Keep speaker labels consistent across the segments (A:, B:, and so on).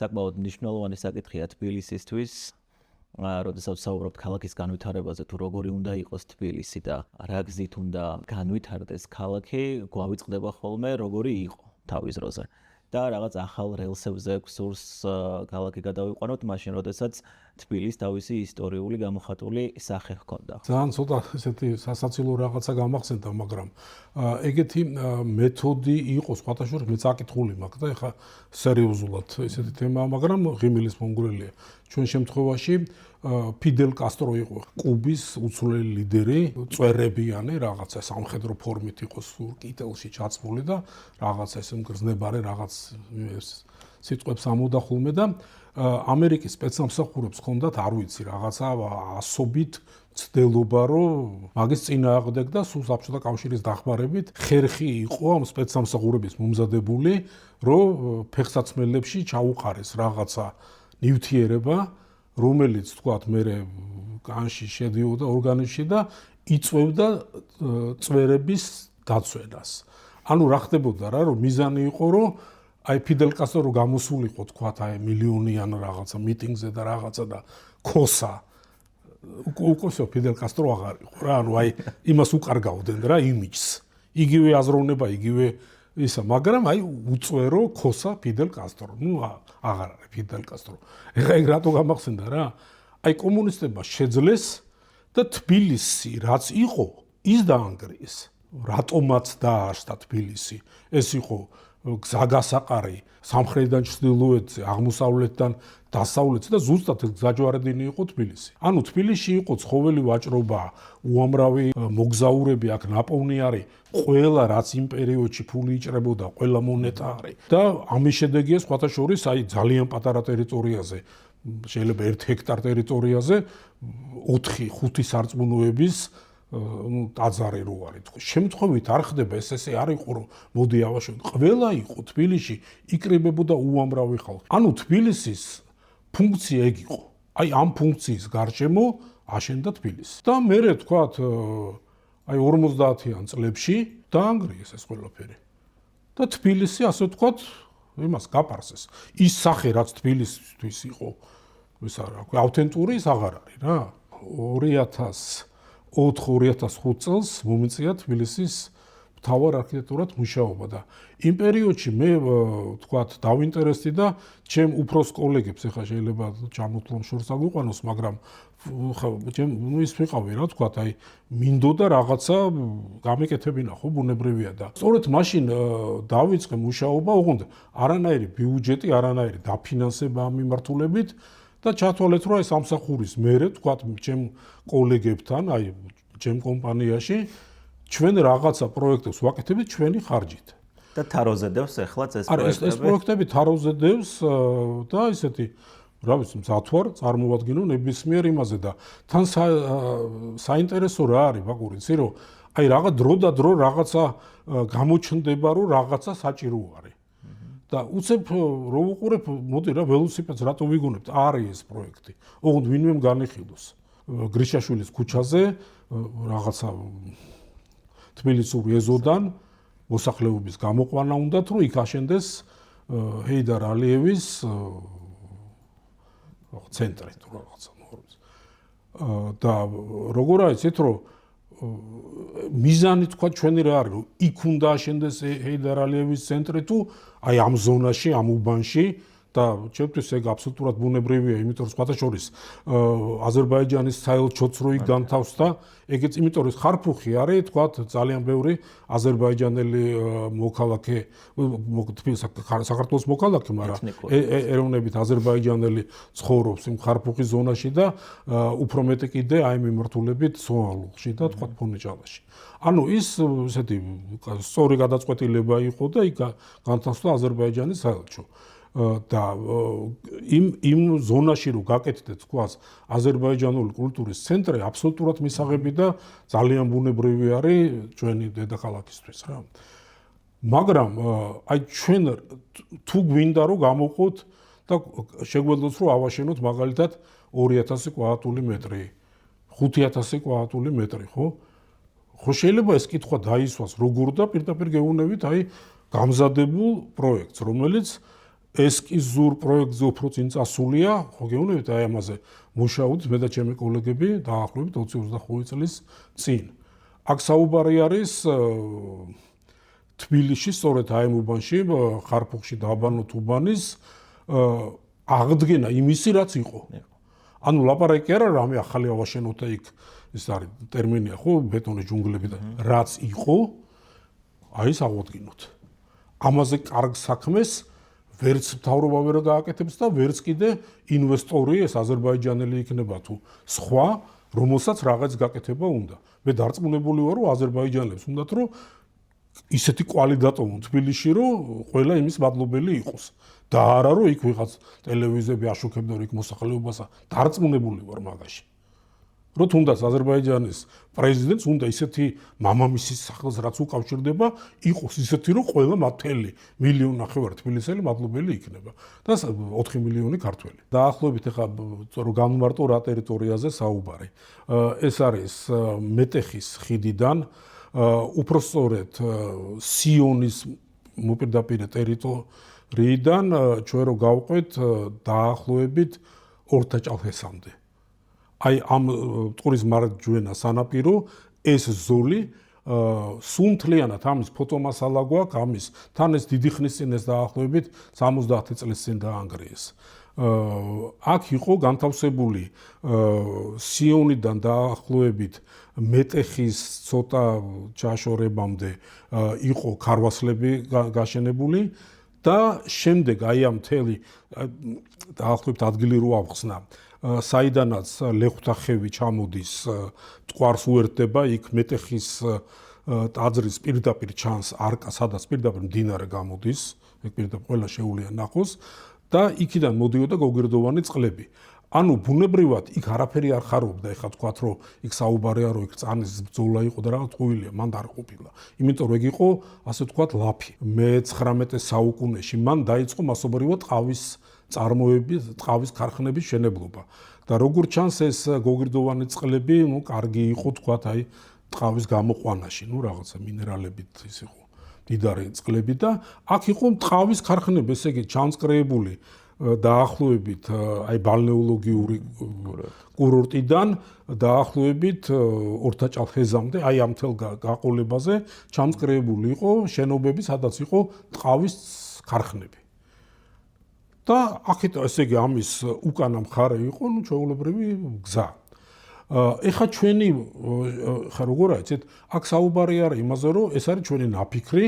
A: საკმაოდ მნიშვნელოვანი საკითხია თბილისისთვის. როდესაც საუბრობთ ქალაქის განვითარებაზე, თუ როგორი უნდა იყოს თბილისი და რა გზით უნდა განვითარდეს ქალაქი, გვავიწყდება ხოლმე როგორი იყო თავის დროზე. და რაღაც ახალ რელსებზე გსურს ქალაქი გადავიყვანოთ, მაშინ როდესაც თბილისს თავისი ისტორიული გამოხატული სახე ჰქონდა.
B: ძალიან ცოტა ესეთი სასაცილო რაღაცა გამახსენდა, მაგრამ ეგეთი მეთოდი იყო სხვათა შორის მე წაკითხული მაქვს და ეხა სერიოზულად ესეთი თემაა, მაგრამ ღიმილის მომგვრელია. ჩვენ შემთხვევაში ფიდელ კასტრო იყო კუბის უცვლელი ლიდერი, წვერებიანი რაღაცა სამხედრო ფორმით იყო კიტელში ჩაცმული და რაღაცა ესე მგრძნებარე რაღაც სიტყვებს ამოდახულმე და ამერიკის სპეცსამსახურებს ჰქონდათ არ ვიცი რაღაცა ასობით ცდილობა რომ მაგის წინააღმდეგ და სულ საბჭოთა კავშირის დახმარებით ხერხი იყო ამ სპეცსამსახურების მომზადებული რომ ფეხსაცმელებში ჩაუყარეს რაღაცა ნივთიერება რომელიც თქვათ მე განში შედიოდა ორგანიზმში და იწვევდა წვერების დაცვენას. ანუ რა ხდებოდა რა რომ მიზანი იყო რომ აი ფიდელ კასტრო გამოსულიყო თქვათ აი მილიონიან რაღაცა მიტინგზე და რაღაცა და ქოსა უკოსო ფიდელ კასტრო აღარ იყო რა ანუ აი იმას უკარგავდნენ რა იმიჯს იგივე აზროვნება იგივე ისა მაგრამ აი უწვერო ქოსა ფიდელ კასტრო ნუ აღარ არის ფიდელ კასტრო ეხა ეგ რატო გამახსენდა რა აი კომუნისტებმა შეძლეს და თბილისი რაც იყო ის დაანგრიეს რატომაც დაარსდა თბილისი ეს იყო გზაგასაყარი სამხრეთიდან ჩრდილოეთზე აღმოსავლეთიდან დასავლეთზე და ზუსტად გზაჯვარედინი იყო თბილისი. ანუ თბილისში იყო ცხოველი ვაჭრობა, უამრავი მოგზაურები აქ ნაპოვნი არის, ყველა რაც იმ პერიოდში ფული იჭრებოდა, ყველა მონეტა არის. და ამის შედეგია სხვათა შორის აი ძალიან პატარა ტერიტორიაზე, შეიძლება 1 ჰექტარ ტერიტორიაზე 4-5 სარწმუნოების ტაძარი რო არის თქო შემთხვევით არ ხდება ესე არ იყო რომ მოდი ავაშოთ ყველა იყო თბილისში იკრიბებოდა უამრავი ხალხი ანუ თბილისის ფუნქცია ეგ იყო აი ამ ფუნქციის გარშემო აშენდა თბილისი და მე თქვათ აი 50-იან წლებში დაანგრიეს ეს ყველაფერი და თბილისი ასე თქვათ იმას გაპარსეს ის სახე რაც თბილისისთვის იყო ისა რა ქვია ავთენტური ის აღარ არის რა 2004-2005 წელს მომიწია თბილისის მთავარ არქიტექტურად მუშაობა და იმ პერიოდში მე თქვათ დავინტერესდი და ჩემ უფროს კოლეგებს ეხა შეიძლება ჩამოთვლამ შორს აგვიყვანოს მაგრამ ნუ ის ვიყავი რა თქვათ აი მინდოდა რაღაცა გამეკეთებინა ხო ბუნებრივია და სწორედ მაშინ დავიწყე მუშაობა ოღონდ არანაირი ბიუჯეტი არანაირი დაფინანსება ამ მიმართულებით და ჩათვალეთ რომ აი სამსახურის მერე თქვათ ჩემ კოლეგებთან აი ჩემ კომპანიაში ჩვენ რაღაცა პროექტებს ვაკეთებთ ჩვენი ხარჯით
A: და თაროზე დევს ეხლაც ეს პროექტები
B: ეს პროექტები თაროზე დევს და ისეთი რა ვიცი მზათვარ წარმოვადგინო ნებისმიერ იმაზე და თან საინტერესო რა არის ბაკური იცი რომ აი რაღაც დრო და დრო რაღაცა გამოჩნდება რომ რაღაცა საჭირო არის და უცებ რო უყურებ მოდი რა ველოსიპედს რატო ვიგონებთ არის ეს პროექტი ოღონდ ვინმე განიხილოს გრიშაშვილის ქუჩაზე რაღაცა თბილისური ეზოდან მოსახლეობის გამოყვანა უნდათ რომ იქ აშენდეს ჰეიდარ ალიევის ცენტრი თუ რაღაცა და როგორ აიცით რომ მიზანი თქვა ჩვენი რა არის რომ იქ უნდა აშენდეს ჰეიდარ ალიევის ცენტრი თუ აი ამ ზონაში ამ უბანში და ჩემთვის ეგ აბსოლუტურად ბუნებრივია, იმიტომ რომ სხვათა შორის აზერბაიჯანის საელჩოც რო იქ განთავსდა, ეგეც იმიტომ რომ ხარფუხი არის, თქვათ, ძალიან ბევრი აზერბაიჯანელი მოქალაქე, საქართველოს მოქალაქე, მაგრამ ეროვნებით აზერბაიჯანელი ცხოვრობს იმ ხარფუხის ზონაში და უფრო მეტი კიდე აი მიმართულებით სოალუხში და თქვათ ფონეჭალაში. ანუ ის ესეთი სწორი გადაწყვეტილება იყო და იქ განთავსდა აზერბაიჯანის საელჩო. და იმ ზონაში რო გაკეთდეთ თქვას აზერბაიჯანული კულტურის ცენტრი აბსოლუტურად მისაღები და ძალიან ბუნებრივი არის ჩვენი დედაქალაქისთვის რა. მაგრამ აი ჩვენ თუ გვინდა რომ გამოვყოთ და შეგვეძლოს რომ ავაშენოთ მაგალითად 2000 კვადრატული მეტრი, 5000 კვადრატული მეტრი, ხო? ხო შეიძლება ეს კითხვა დაისვას როგორ და პირდაპირ გეუბნებით აი გამზადებულ პროექტს, რომელიც ესკიზურ პროექტზე უფრო წინ წასულია, ხო გეუბნებით აი ამაზე მუშაობთ მე და ჩემი კოლეგები დაახლოებით 20-25 წლის წინ. აქ საუბარი არის თბილისში, სწორედ აი ამ უბანში, ხარფუხში დაბანო თუბანის აღდგენა იმისი, რაც იყო. ანუ ლაპარაკი არა რამე ახალი ავაშენოთ და იქ ეს არის ტერმინია, ხო, ბეტონის ჯუნგლები და რაც იყო, აი ეს აღვადგინოთ. ამაზე კარგ საქმეს ვერც მთავრობა ვერ გააკეთებს და ვერც კიდე ინვესტორი ეს აზერბაიჯანელი იქნება თუ სხვა, რომელსაც რაღაც გაკეთება უნდა. მე დარწმუნებული ვარ, რომ აზერბაიჯანელებს უნდათ რომ ისეთი კვალიდატოვონ თბილისში, რომ ყველა იმის მადლობელი იყოს. და არა რომ იქ ვიღაც ტელევიზიები აშუქებდა რომ იქ მოსახლეობასა დარწმუნებული ვარ მაგაში. რომ თუნდაც აზერბაიჯანის პრეზიდენტს უნდა ისეთი მამამისის სახელს რაც უკავშირდება, იყოს ისეთი რომ ყველა მათელი 1,5 მილიონი თბილისელი მადლობელი იქნება და 4 მილიონი ქართველი. დაახლოებით ეხლა რომ განმარტო რა ტერიტორიაზე საუბარი. ეს არის მეტეხის ხიდიდან უფრო სწორედ სიონის მოპირდაპირე ტერიტორიიდან ჩვენ რო გავყვეთ დაახლოებით ორთაჭალხესამდე. აი ამ ტყურის მარჯვენა სანაპირო ეს ზოლი სუნთლიანად ამის ფოტომასალა გვაქვს, ამის თან ეს დიდი ხნის წინ ეს დაახლოებით 70 წლის წინ დაანგრიეს. აქ იყო განთავსებული სიონიდან დაახლოებით მეტეხის ცოტა ჩაშორებამდე იყო ქარვასლები გაშენებული და შემდეგ აი ამ მთელი დაახლოებით ადგილი რო ავხსნა საიდანაც ლეხვთახევი ჩამოდის ტყვარს უერთდება იქ მეტეხის ტაძრის პირდაპირ ჩანს არკა სადაც პირდაპირ მდინარე გამოდის ეგ პირდაპირ ყველა შეუძლია ნახოს და იქიდან მოდიოდა გოგირდოვანი წყლები. ანუ ბუნებრივად იქ არაფერი არ ხარობდა, ეხლა თქვათ რომ იქ საუბარია რომ იქ წანის ბრძოლა იყო და რაღაც ტყუილია, მან არ ყოფილა. იმიტომ რომ ეგ იყო ასე თქვათ ლაფი. მე-19 საუკუნეში მან დაიწყო მასობრივად ტყავის წარმოების, ტყავის ქარხნების შენებლობა. და როგორც ჩანს ეს გოგირდოვანი წყლები, ნუ კარგი იყო თქვათ აი ტყავის გამოყვანაში, ნუ რაღაცა მინერალებით ის იყო. დიდარი წყლები და აქ იყო ტყავის ქარხნები, ესე იგი ჩამწკრეებული დაახლოებით აი ბალნეოლოგიური კურორტიდან დაახლოებით ორთაჭალხეზამდე აი ამ მთელ გაყოლებაზე ჩამწკრეებული იყო შენობები, სადაც იყო ტყავის ქარხნები. და აქეთ ესე იგი ამის უკანა მხარე იყო, ნუ ჩვეულებრივი გზა. ეხა ჩვენი ხა როგორ არის, აქ საუბარი არის იმაზე, რომ ეს არის ჩვენი ნაფიქრი,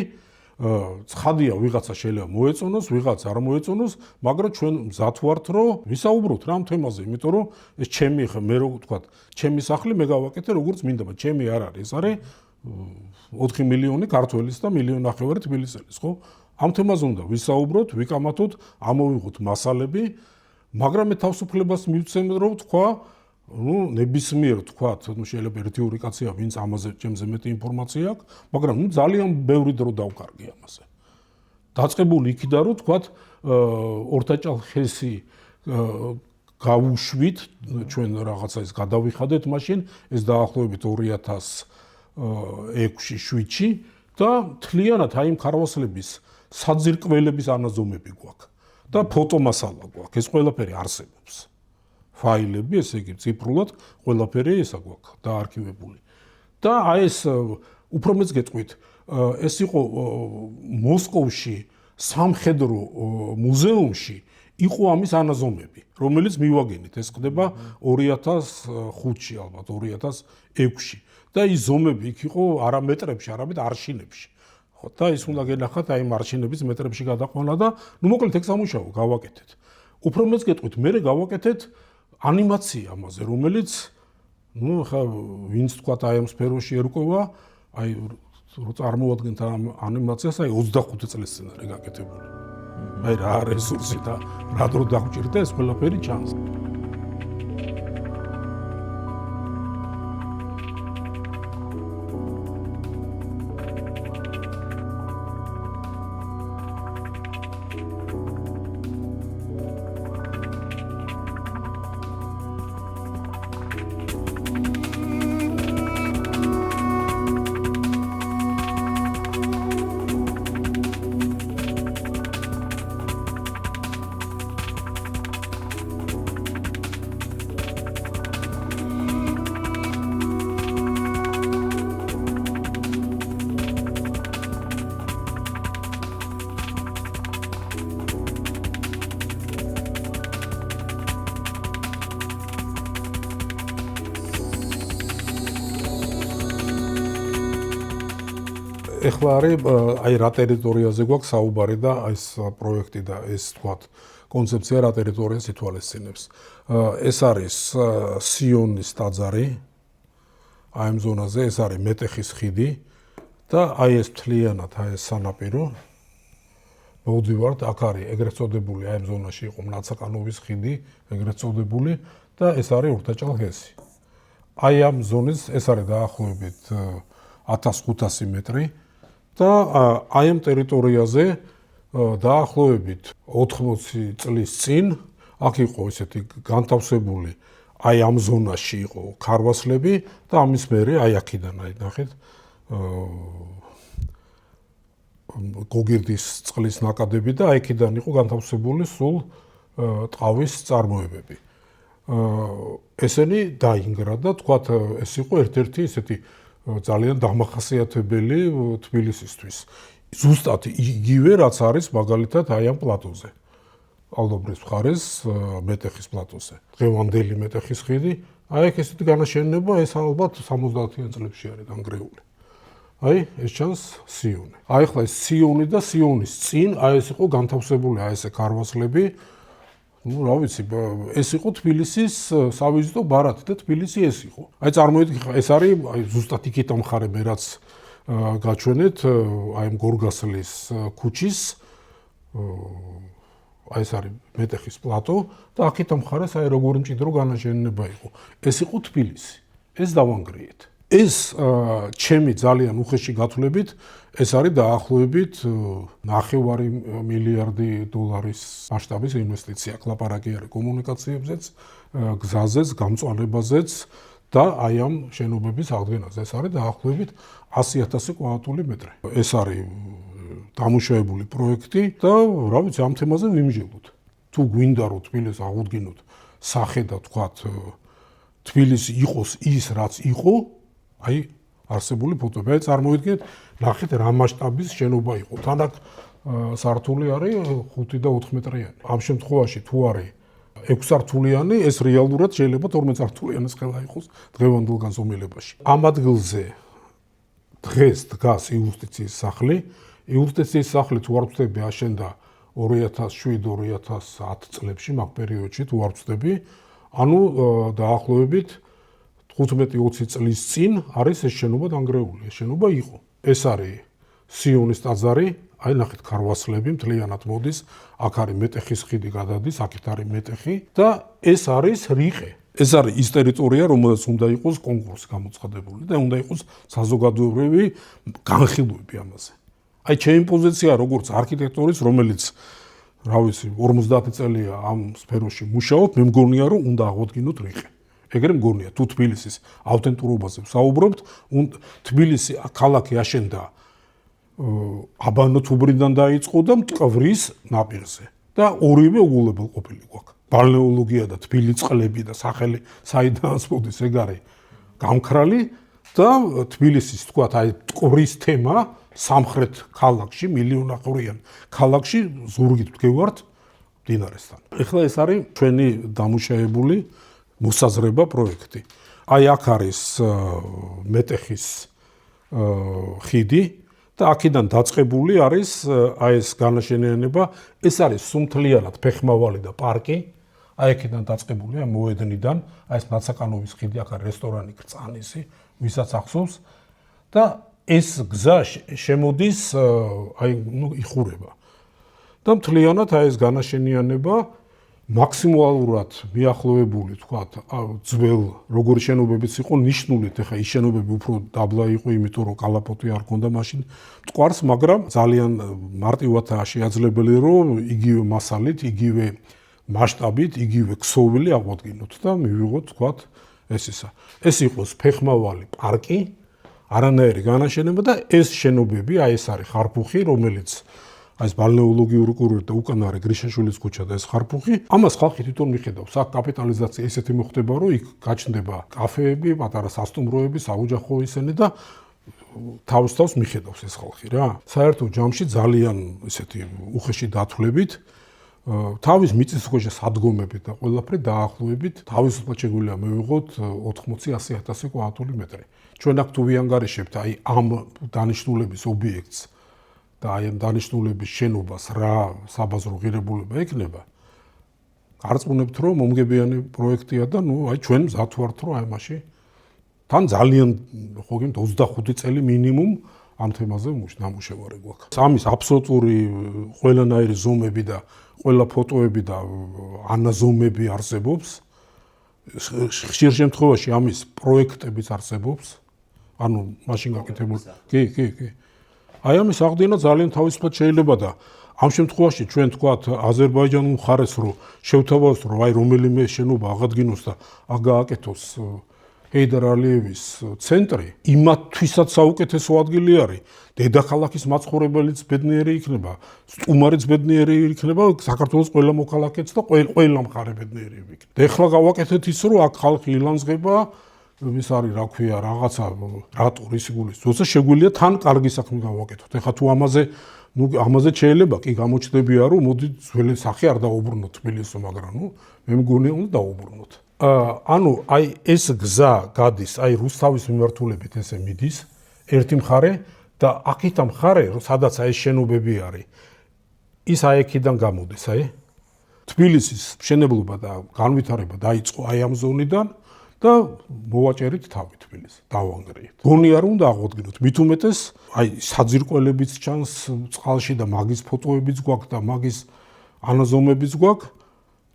B: ცხადია ვიღაცა შეიძლება მოეწონოს, ვიღაცა არ მოეწონოს, მაგრამ ჩვენ მზად ვართ, რომ ვისაუბროთ რა ამ თემაზე, იმიტომ რომ ეს ჩემი ხა მე რო ვთქვათ, ჩემი სახლი მე გავაკეთე როგორც მინდა, ჩემი არ არის, ეს არის 4 მილიონი ქართველის და 1,5 მილიონი თბილისელის, ხო? ამ თემაზე უნდა ვისაუბროთ, ვიკამათოთ, ამოვიღოთ მასალები, მაგრამ მე თავისუფლებას მივცემ რომ თქვა ну, ნებისმიერ თქვათ, ну შეიძლება ერთი ორი კაცია, ვინც ამაზე ჩემზე მეტი ინფორმაცია აქვს, მაგრამ ну ძალიან ბევრი დრო დავკარგი ამაზე. დაწყებული იქიდან რომ თქვათ, ორთაჭალხესი გავუშვით, ჩვენ რაღაცა ის გადავიხადეთ მაშინ, ეს დაახლოებით 2006-7-ში და თლიანად აი იმ ქარვასლების საძირკველების ანაზომები გვაქვს და ფოტომასალა გვაქვს, ეს ყველაფერი არსებობს. ფაილები, ესე იგი ციფრულად ყველაფერი ესა გვაქვს დაარქივებული. და აი ეს უფრო მეც გეტყვით, ეს იყო მოსკოვში სამხედრო მუზეუმში იყო ამის ანაზომები, რომელიც მივაგენით, ეს ხდება 2005-ში ალბათ 2006-ში. და ის ზომები იქ იყო არა მეტრებში, არამედ არშინებში. ხო, და ის უნდა გენახათ აი მარშინების მეტრებში გადაყვანა და ნუ მოკლედ ეგ სამუშაო გავაკეთეთ. უფრო მეც გეტყვით, მე გავაკეთეთ ანიმაცია ამაზე, რომელიც ну ხა ვინც თქვა აი ამ სფეროში ერკვევა, აი რო წარმოადგენთ ამ ანიმაციას, აი 25 წლის წინ არის გაკეთებული. აი რა რესურსი და რა დრო დაგვჭირდა ეს ყველაფერი ჩანს. ეხლა არის აი რა ტერიტორიაზე გვაქვს საუბარი და აი ეს პროექტი და ეს თქვათ კონცეფცია რა ტერიტორიას ითვალისწინებს. ეს არის სიონის ტაძარი, აი ამ ზონაზე ეს არის მეტეხის ხიდი და აი ეს მთლიანად აი ეს სანაპირო მოვდივართ, აქ არის ეგრეთ წოდებული აი ამ ზონაში იყო მლაცაკანოვის ხიდი, ეგრეთ წოდებული და ეს არის ურთაჭალ-ჰესი. აი ამ ზონის ეს არის დაახლოებით 1500 მეტრი და აი ამ ტერიტორიაზე დაახლოებით 80 წლის წინ აქ იყო ესეთი განთავსებული აი ამ ზონაში იყო ქარვასლები და ამის მერე აი აქედან აი ნახეთ გოგირდის წყლის ნაკადები და აი აქედან იყო განთავსებული სულ ტყავის წარმოებები. ესენი დაინგრა და თქვათ ეს იყო ერთ-ერთი ესეთი ძალიან დამახასიათებელი თბილისისთვის. ზუსტად იგივე რაც არის მაგალითად აი ამ პლატოზე. ალდობრის მხარეს მეტეხის პლატოზე. დღევანდელი მეტეხის ხიდი, აი აქ ესეთი განაშენება ეს ალბათ 70-იან წლებში არის დანგრეული. აი ეს ჩანს სიონი. აი ახლა ეს სიონი და სიონის წინ აი ეს იყო განთავსებული აი ესე ქარვასლები. ну, რა ვიცი, ეს იყო თბილისის სავიზიტო ბარათი და თბილისი ეს იყო. აი წარმოიდგინე, ეს არის აი ზუსტად იქით ამხარებ რაც გაჩვენეთ აი ამ გორგასლის ქუჩის აი ეს არის მეტეხის პლატო და აქეთ ამხარეს აი როგორი მჭიდრო განაშენება იყო. ეს იყო თბილისი. ეს დავანგრიეთ. ეს ჩემი ძალიან უხეში გათვლებით ეს არის დაახლოებით 9 მილიარდი დოლარის მასშტაბის ინვესტიცია. კლაპარაკი არის კომუნიკაციებზეც, გზაზეც, გამწვანებაზეც და აი ამ შენობების აღდგენაზე. ეს არის დაახლოებით 100,000 კვადრატული მეტრი. ეს არის დამუშავებული პროექტი და რა ვიცი ამ თემაზე ვიმსჯელოთ. თუ გვინდა რომ თბილისს აღუდგინოთ სახე და თქვათ თბილისი იყოს ის რაც იყო, აი არსებული ფოტოები. აი წარმოიდგინეთ, ნახეთ რა მასშტაბის შენობა იყო. თან აქ სართული არის 5 და 4 მეტრიანი. ამ შემთხვევაში თუ არის 6 სართულიანი, ეს რეალურად შეიძლება 12 სართულიანის ხელა იყოს დღევანდელ განზომილებაში. ამ ადგილზე დღეს დგას იუსტიციის სახლი. იუსტიციის სახლი თუ არ ვწდები აშენდა 2007-2010 წლებში, მაგ პერიოდში თუ არ ვწდები, ანუ დაახლოებით 15-20 წლის წინ არის ეს შენობა დანგრეული. ეს შენობა იყო. ეს არის სიონის ტაძარი, აი ნახეთ ქარვასლები მთლიანად მოდის, აქ არის მეტეხის ხიდი გადადის, აქეთ არის მეტეხი და ეს არის რიყე. ეს არის ის ტერიტორია, რომელზეც უნდა იყოს კონკურსი გამოცხადებული და უნდა იყოს საზოგადოებრივი განხილვები ამაზე. აი ჩემი პოზიცია როგორც არქიტექტორის, რომელიც რა ვიცი 50 წელია ამ სფეროში მუშაობ, მე მგონია რომ უნდა აღოდგინოთ რიყე. ეგრე მგონია, თუ თბილისის ავთენტურობაზე ვსაუბრობთ, თბილისი ქალაქი აშენდა აბანოთუბრიდან დაიწყო და მტკვრის ნაპირზე და ორივე უგულებელ ყოფილი გვაქვს. ბალნეოლოგია და თბილი წყლები და სახელი საიდან მოდის ეგ არის გამქრალი და თბილისის თქვათ აი მტკვრის თემა სამხრეთ ქალაქში, მილიონაყვრიან ქალაქში ზურგით ვდგევართ მდინარესთან. ეხლა ეს არის ჩვენი დამუშავებული მოსაზრება პროექტი. აი აქ არის მეტეხის ხიდი და აქედან დაწყებული არის აი ეს განაშენიანება. ეს არის სუმთლიანად ფეხმავალი და პარკი. აი აქედან დაწყებულია მოედნიდან, აი ეს მლაცაკანოვის ხიდი, აქ არის რესტორანი კრწანისი, ვისაც ახსოვს და ეს გზა შემოდის აი ნუ იხურება. და მთლიანად აი ეს განაშენიანება მაქსიმალურად მიახლოებული თქვათ ძველ როგორი შენობებიც იყო ნიშნულით, ეხა ის შენობები უფრო დაბლა იყო, იმიტომ რომ კალაპოტი არ ქონდა მაშინ მტკვარს, მაგრამ ძალიან მარტივადაა შეაძლებელი რომ იგივე მასალით, იგივე მასშტაბით, იგივე ქსოვილი აღოდგინოთ და მივიღოთ თქვათ ეს ისა. ეს იყოს ფეხმავალი პარკი, არანაირი განაშენება და ეს შენობები, აი ეს არის ხარფუხი, რომელიც აი ეს ბალნეოლოგიური კურორტი და უკან არის გრიშაშვილის ქუჩა და ეს ხარფუხი. ამას ხალხი თვითონ მიხედავს. აქ კაპიტალიზაცია ესეთი მოხდება, რომ იქ გაჩნდება კაფეები, პატარა სასტუმროები, საოჯახო ისინი და თავს მიხედავს ეს ხალხი რა. საერთო ჯამში ძალიან ესეთი უხეში დათვლებით თავის მიწისქვეშა სადგომებით და ყველაფერი დაახლოებით თავისუფლად შეგვიძლია მივიღოთ 80-100,000 კვადრატული მეტრი. ჩვენ აქ თუ ვიანგარიშებთ აი ამ დანიშნულების ობიექტს და აი ამ დანიშნულების შენობას რა საბაზრო ღირებულება ექნება, არწმუნებთ რომ მომგებიანი პროექტია და აი ჩვენ მზად ვართ რომ აი მაშინ თან ძალიან ხო გინდ 25 წელი მინიმუმ ამ თემაზე ნამუშევარი გვაქვს. ამის აბსოლუტური ყველანაირი ზომები და ყველა ფოტოები და ანაზომები არსებობს. ხშირ შემთხვევაში ამის პროექტებიც არსებობს. ანუ მაშინ გაკეთებული. კი. აი ამის აღდგენა ძალიან თავისუფლად შეიძლება და ამ შემთხვევაში ჩვენ თქვათ აზერბაიჯანულ მხარეს რომ შევთავაზოთ რომ აი რომელიმე შენობა აღადგინოს და აქ გააკეთოს ჰეიდარ ალიევის ცენტრი, იმათთვისაც საუკეთესო ადგილი არის. დედაქალაქის მაცხოვრებელიც ბედნიერი იქნება, სტუმარიც ბედნიერი იქნება, საქართველოს ყველა მოქალაქეც და ყველა მხარე ბედნიერი იქნება. ეხლა გავაკეთეთ ის, რომ აქ ხალხი ილანძღება, ის არის რა ქვია, რაღაცა რატო ისი გულის. თორსა შეგვიძლია თან კარგი საქმე გავაკეთოთ. ეხლა თუ ამაზე შეიძლება კი გამოჩნდებია, რომ მოდი ძველი სახე არ დაუბრუნოთ თბილისს, მაგრამ მე მგონია უნდა დაუბრუნოთ. ანუ აი ეს გზა გადის, აი რუსთავის მიმართულებით ესე მიდის ერთი მხარე და აქეთა მხარე, სადაც აი შენობები არის, ის აი აქედან გამოდის, აი თბილისის მშენებლობა და განვითარება დაიწყო აი ამ ზონიდან და მოვაჭერით თავი თბილისს, დავანგრიეთ. გონია რომ უნდა აღვდგინოთ, მით უმეტეს აი საძირკველებიც ჩანს წყალში და მაგის ფოტოებიც გვაქვს და მაგის ანაზომებიც გვაქვს.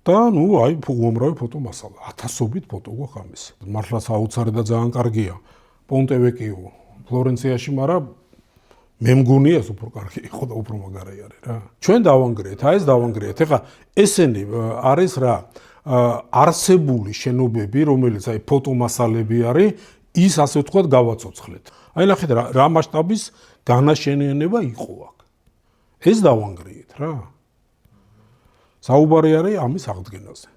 B: და აი უამრავი ფოტო მასალა, 1000-ობით ფოტო გვაქვს ამის. მართლა საოცარი და ძალიან კარგია. პონტე ვეკიო ფლორენციაში, მაგრამ მე მგონია ეს უფრო კარგი იყო და უფრო მაგარი არის რა. ჩვენ დავანგრიეთ, აი ეს დავანგრიეთ. ეხლა ესენი არის რა არსებული შენობები, რომელიც აი ფოტომასალები არის, ის ასე ვთქვათ გავაცოცხლეთ. აი ნახეთ რა მასშტაბის განაშენიანება იყო აქ. ეს დავანგრიეთ რა. საუბარი არის ამის აღდგენაზე.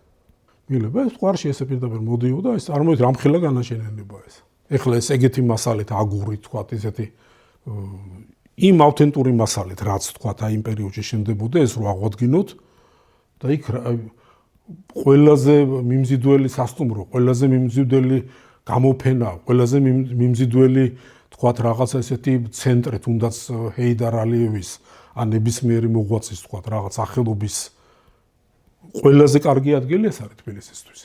B: მილება ეს ყარში ესე პირდაპირ მოდიოდა, ეს წარმოიდგინეთ რამხელა განაშენიანება ეს. ეხლა ეს ეგეთი მასალით აგურით თქვათ, ესეთი იმ ავთენტური მასალით, რაც თქვათ აი იმ პერიოდში შენდებოდა, ეს რო აღვადგინოთ და იქ ყველაზე მიმზიდველი სასტუმრო, ყველაზე მიმზიდველი გამოფენა, ყველაზე მიმზიდველი თქვათ რაღაცა ესეთი ცენტრი, თუნდაც ჰეიდარ ალიევის ან ნებისმიერი მოღვაწის თქვათ რაღაც სახელობის ყველაზე კარგი ადგილი ეს არის თბილისისთვის.